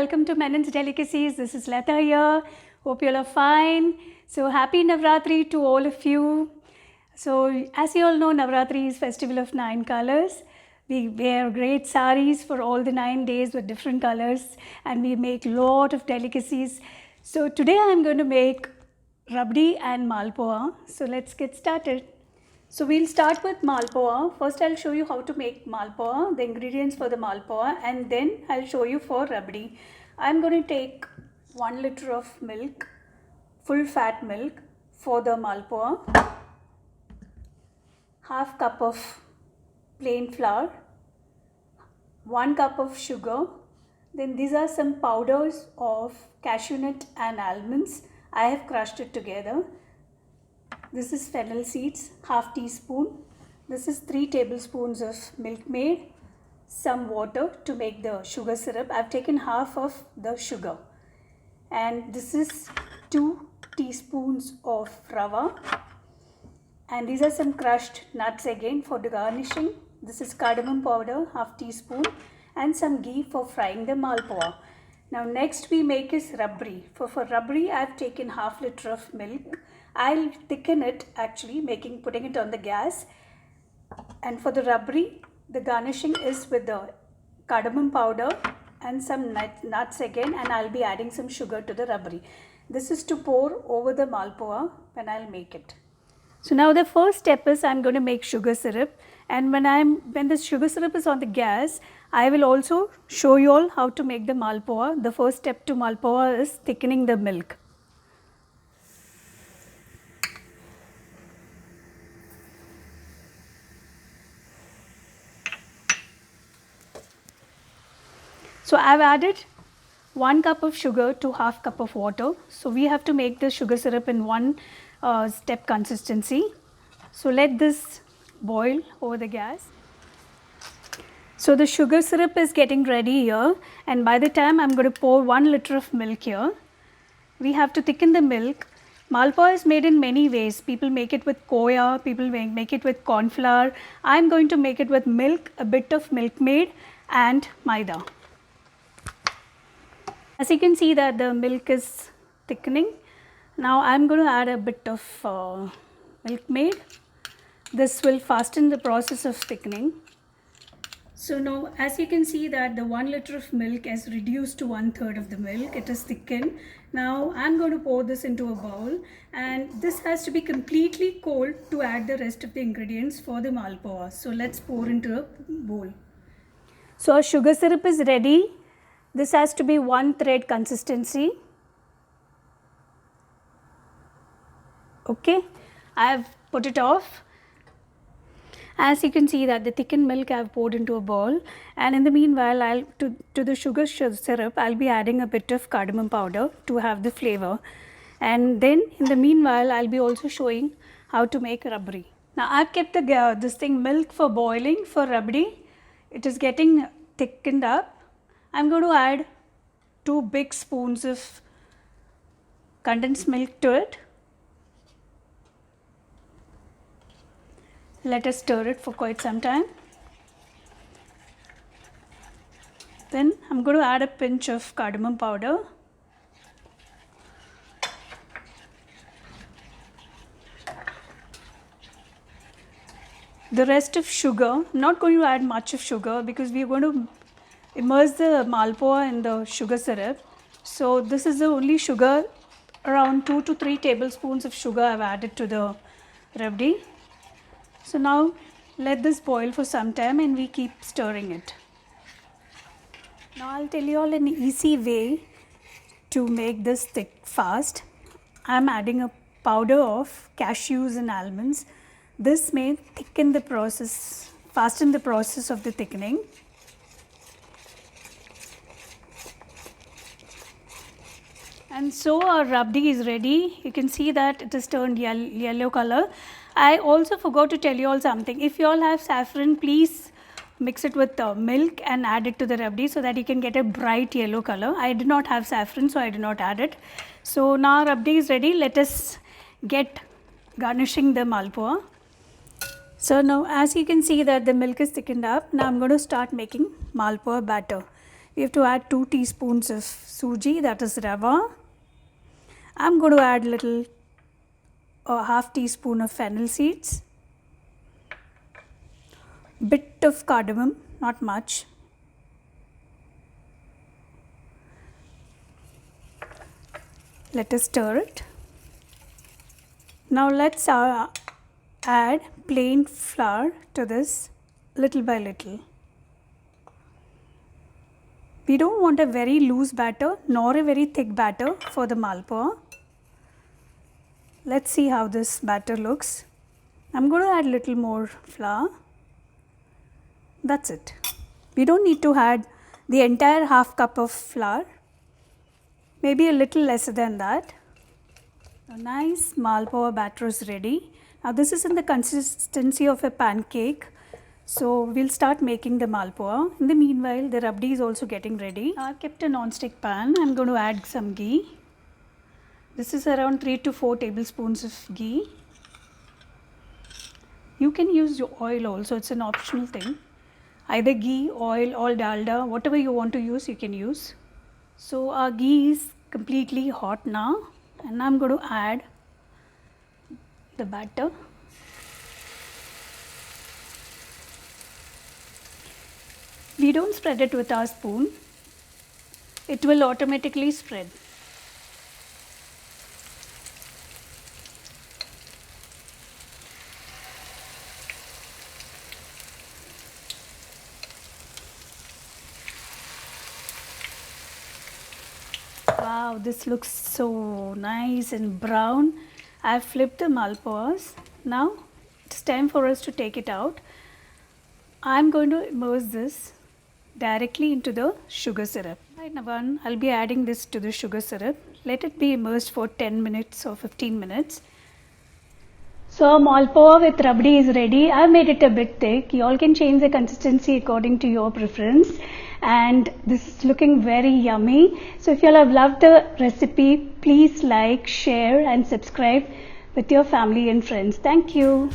welcome to Menon's Delicacies. This is Lata here. Hope you all are fine. So happy Navratri to all of you. So as you all know, Navratri is festival of 9 colors. We wear great saris for all the 9 days with different colors, and we make lot of delicacies. So today I am going to make rabdi and malpua. So let's get started. So we'll start with malpua. First I'll show you how to make malpua, the ingredients for the malpua, and then I'll show you for rabdi. I'm going to take 1 liter of milk, full fat milk for the malpua, half cup of plain flour, 1 cup of sugar. Then these are some powders of cashew nut and almonds. I have crushed it together. This is fennel seeds, half teaspoon. This is 3 tablespoons of Milkmaid, some water to make the sugar syrup. I've taken half of the sugar. And this is 2 teaspoons of rava. And these are some crushed nuts again for the garnishing. This is cardamom powder, half teaspoon, and some ghee for frying the malpua. Now next we make is rabri. For rabri I've taken half liter of milk. I'll thicken it actually, putting it on the gas. And for the rabri, the garnishing is with the cardamom powder and some nuts again, and I'll be adding some sugar to the rabri. This is to pour over the malpua when I'll make it. So now the first step is I'm going to make sugar syrup, and when the sugar syrup is on the gas, I will also show you all how to make the malpua. The first step to malpua is thickening the milk. So I've added 1 cup of sugar to half cup of water. So we have to make the sugar syrup in one step consistency. So let this boil over the gas. So the sugar syrup is getting ready here, and by the time I'm going to pour 1 liter of milk here. We have to thicken the milk. Malpua is made in many ways. People make it with koya, people make it with corn flour. I'm going to make it with milk, a bit of Milkmaid and maida. As you can see that the milk is thickening. Now I'm going to add a bit of Milkmaid. This will fasten the process of thickening. So now as you can see that the 1 liter of milk has reduced to 1/3 of the milk. It is thickened. Now I'm going to pour this into a bowl, and this has to be completely cold to add the rest of the ingredients for the malpua. So let's pour into a bowl. So our sugar syrup is ready. This has to be 1 thread consistency. Okay, I have put it off. As you can see that the thickened milk I have poured into a bowl, and in the meanwhile to the sugar syrup I'll be adding a bit of cardamom powder to have the flavor, and then in the meanwhile I'll be also showing how to make rabdi. Now I've kept the milk for boiling for rabdi. It is getting thickened up. I'm going to add 2 big spoons of condensed milk to it. Let us stir it for quite some time. Then I'm going to add a pinch of cardamom powder. The rest of sugar, I'm not going to add much of sugar because we are going to immerse the malpua in the sugar syrup. So this is the only sugar, around 2 to 3 tablespoons of sugar I've added to the rabdi. So now let this boil for some time and we keep stirring it. Now I'll tell you all an easy way to make this thick fast. I'm adding a powder of cashews and almonds. This may thicken the process, fasten the process of the thickening. And so our rabdi is ready. You can see that it is turned yellow color. I also forgot to tell you all something. If you all have saffron, please mix it with milk and add it to the rabdi so that you can get a bright yellow color. I did not have saffron, so I did not add it. So now rabdi is ready. Let us get garnishing the malpua. So now as you can see that the milk is thickened up, now I'm going to start making malpua batter. We have to add 2 teaspoons of suji, that is rava. I'm going to add little half teaspoon of fennel seeds, bit of cardamom, not much. Let us stir it. Now let's add plain flour to this little by little. We don't want a very loose batter nor a very thick batter for the malpua. Let's see how this batter looks. I'm going to add little more flour. That's it. We don't need to add the entire half cup of flour. Maybe a little lesser than that. A nice malpua batter is ready. Now this is in the consistency of a pancake. So we'll start making the malpua. In the meanwhile, the rabdi is also getting ready. I've kept a non-stick pan. I'm going to add some ghee. This is around 3 to 4 tablespoons of ghee. You can use oil also, it's an optional thing. Either ghee, oil or dalda, whatever you want to use, you can use. So our ghee is completely hot now, and I'm going to add the batter. We don't spread it with our spoon. It will automatically spread. Wow, this looks so nice and brown. I've flipped the malpuas. Now it's time for us to take it out. I'm going to immerse this directly into the sugar syrup. Right, Navan, I'll be adding this to the sugar syrup. Let it be immersed for 10 minutes or 15 minutes. So malpua with rabdi is ready. I've made it a bit thick. You all can change the consistency according to your preference. And this is looking very yummy. So if you all have loved the recipe, please like, share and subscribe with your family and friends. Thank you.